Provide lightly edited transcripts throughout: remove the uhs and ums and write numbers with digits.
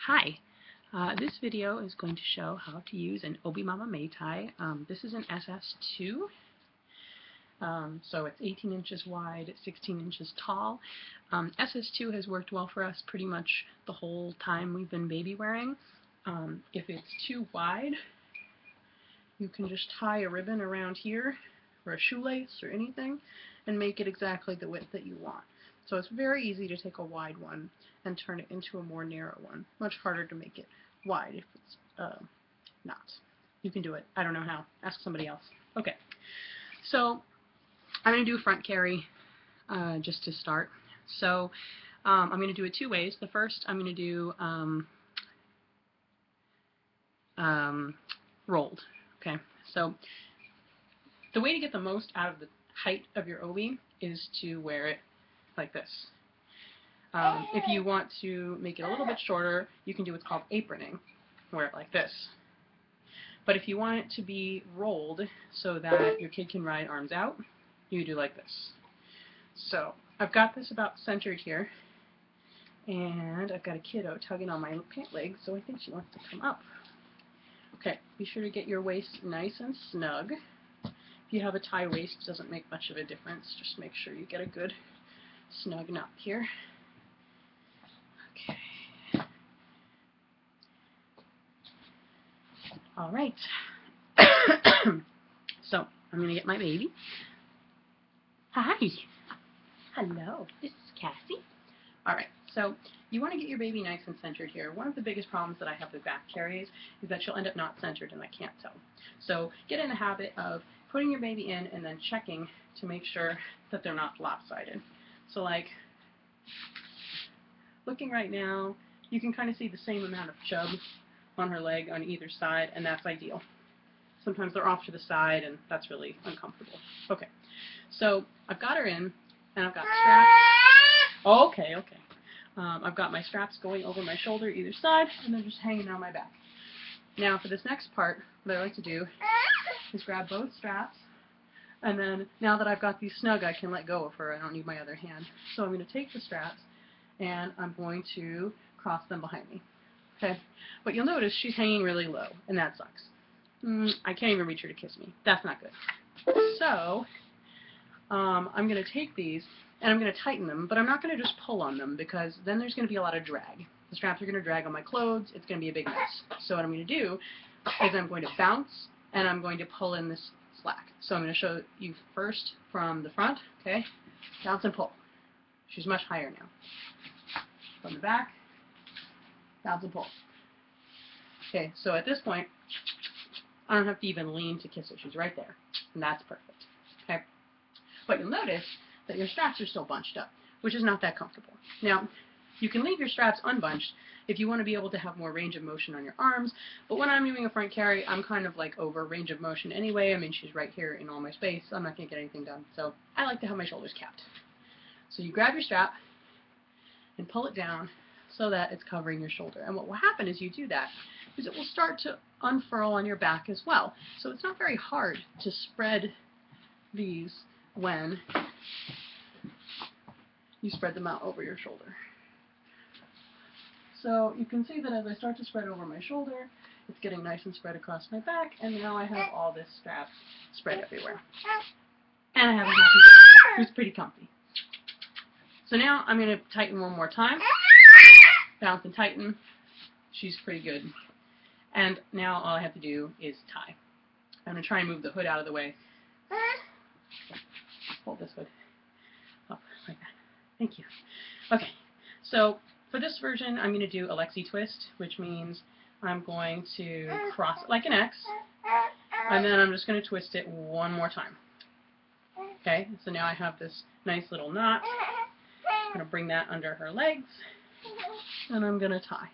Hi, this video is going to show how to use an Obimama Maytie. This is an SS2, so it's 18 inches wide, 16 inches tall. SS2 has worked well for us pretty much the whole time we've been baby wearing. If it's too wide, you can just tie a ribbon around here, or a shoelace, or anything, and make it exactly the width that you want. So it's very easy to take a wide one and turn it into a more narrow one. Much harder to make it wide if it's not. You can do it. I don't know how. Ask somebody else. Okay. So I'm going to do a front carry just to start. So I'm going to do it two ways. The first, I'm going to do rolled. Okay. So the way to get the most out of the height of your obi is to wear it like this. If you want to make it a little bit shorter, you can do what's called aproning. Wear it like this. But if you want it to be rolled so that your kid can ride arms out, you do like this. So I've got this about centered here, and I've got a kiddo tugging on my pant leg, so I think she wants to come up. Okay, be sure to get your waist nice and snug. If you have a tie waist, it doesn't make much of a difference. Just make sure you get a good snug knot here. Okay. All right. So I'm going to get my baby. Hi. Hello. This is Cassie. All right. So you want to get your baby nice and centered here. One of the biggest problems that I have with back carries is that she'll end up not centered, and I can't tell. So get in the habit of putting your baby in and then checking to make sure that they're not lopsided. So like looking right now, you can kind of see the same amount of chub on her leg on either side, and that's ideal. Sometimes they're off to the side, and that's really uncomfortable. Okay, so I've got her in, and I've got straps. Okay. I've got my straps going over my shoulder either side, and they're just hanging on my back. Now for this next part, what I like to do is grab both straps, and then now that I've got these snug, I can let go of her. I don't need my other hand. So I'm going to take the straps, and I'm going to cross them behind me. Okay, but you'll notice she's hanging really low, and that sucks. I can't even reach her to kiss me. That's not good. So I'm going to take these, and I'm going to tighten them, but I'm not going to just pull on them, because then there's going to be a lot of drag. The straps are going to drag on my clothes. It's going to be a big mess. So what I'm going to do is I'm going to bounce, and I'm going to pull in this slack. So I'm going to show you first from the front. Okay, bounce and pull. She's much higher now. From the back, bounce and pull. Okay, so at this point, I don't have to even lean to kiss her. She's right there, and that's perfect. Okay, but you'll notice that your straps are still bunched up, which is not that comfortable. Now, you can leave your straps unbunched if you want to be able to have more range of motion on your arms, but when I'm doing a front carry, I'm kind of like over range of motion anyway. I mean, she's right here in all my space, so I'm not going to get anything done. So I like to have my shoulders capped. So you grab your strap and pull it down so that it's covering your shoulder. And what will happen as you do that is it will start to unfurl on your back as well. So it's not very hard to spread these when you spread them out over your shoulder. So you can see that as I start to spread over my shoulder, it's getting nice and spread across my back, and now I have all this strap spread everywhere. And I have a happy baby who's pretty comfy. So now I'm going to tighten one more time. Bounce and tighten. She's pretty good. And now all I have to do is tie. I'm going to try and move the hood out of the way. Hold this hood up like that. Thank you. Okay, so for this version, I'm going to do a lexi twist, which means I'm going to cross it like an X, and then I'm just going to twist it one more time. Okay, so now I have this nice little knot. I'm going to bring that under her legs, and I'm going to tie.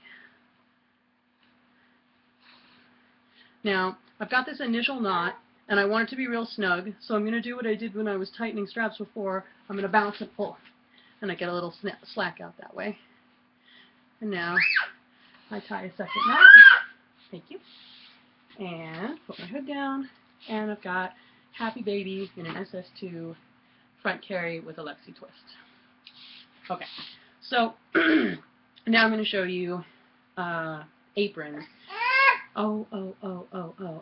Now, I've got this initial knot, and I want it to be real snug, so I'm going to do what I did when I was tightening straps before. I'm going to bounce and pull, and I get a little slack out that way. And now I tie a second knot. Thank you. And put my hood down, and I've got happy baby in an SS2 front carry with a lexi twist. Okay, so now I'm going to show you aprons. Oh,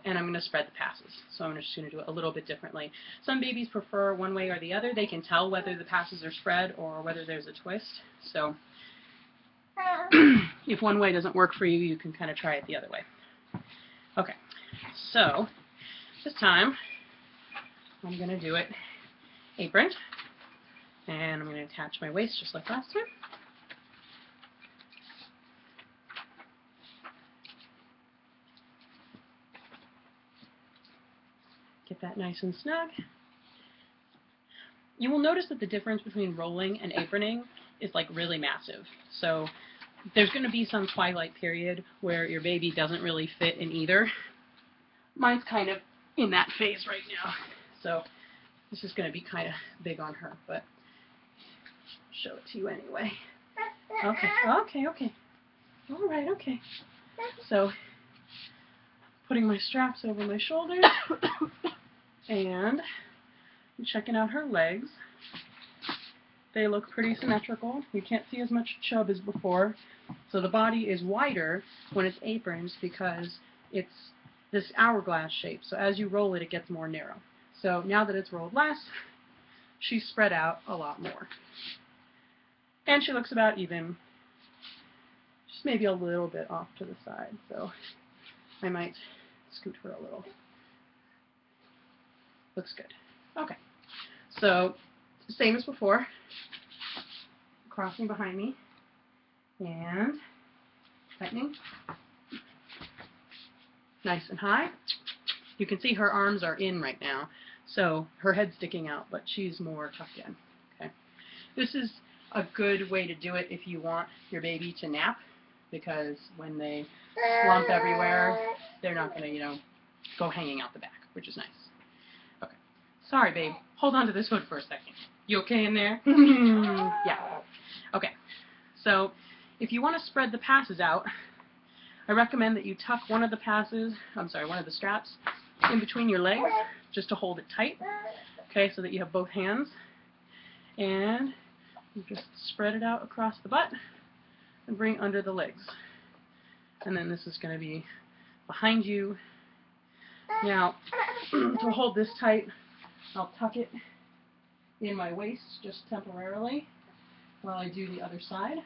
and I'm going to spread the passes. So I'm just going to do it a little bit differently. Some babies prefer one way or the other. They can tell whether the passes are spread or whether there's a twist. So if one way doesn't work for you, you can kind of try it the other way. Okay, so this time I'm going to do it aproned. And I'm going to attach my waist just like last time. Get that nice and snug. You will notice that the difference between rolling and aproning is like really massive. So there's going to be some twilight period where your baby doesn't really fit in either. Mine's kind of in that phase right now. So this is going to be kind of big on her, but show it to you anyway. Okay. All right, okay. So putting my straps over my shoulders and checking out her legs. They look pretty symmetrical. You can't see as much chub as before. So the body is wider when it's aprons because it's this hourglass shape. So as you roll it, it gets more narrow. So now that it's rolled less, she's spread out a lot more. And she looks about even, just maybe a little bit off to the side. So I might scoot her a little. Looks good. Okay. So same as before. Crossing behind me and tightening. Nice and high. You can see her arms are in right now, so her head's sticking out, but she's more tucked in. Okay. This is a good way to do it if you want your baby to nap, because when they slump everywhere, they're not going to, go hanging out the back, which is nice. Okay. Sorry, babe. Hold on to this hood for a second. You okay in there? Yeah. Okay. So if you want to spread the passes out, I recommend that you tuck one of the straps in between your legs just to hold it tight. Okay, so that you have both hands. And you just spread it out across the butt and bring under the legs. And then this is going to be behind you. Now, to hold this tight, I'll tuck it in my waist just temporarily while I do the other side.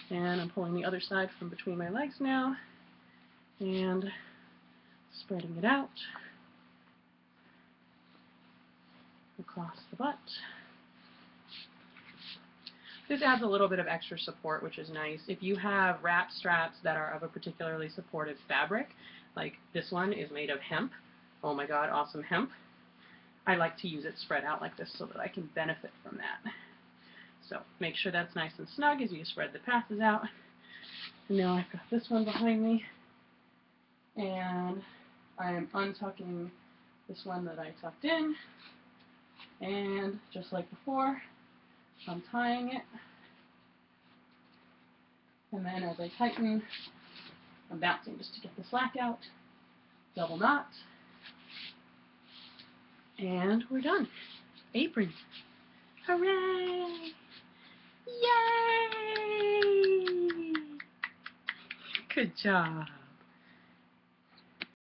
And I'm pulling the other side from between my legs now and spreading it out across the butt. This adds a little bit of extra support, which is nice. If you have wrap straps that are of a particularly supportive fabric, like this one is made of hemp, oh my god, awesome hemp, I like to use it spread out like this so that I can benefit from that. So make sure that's nice and snug as you spread the passes out. And now I've got this one behind me, and I am untucking this one that I tucked in, and just like before, untying it, and then as I tighten, I'm bouncing just to get the slack out, double knot, and we're done. Apron. Hooray! Yay! Good job.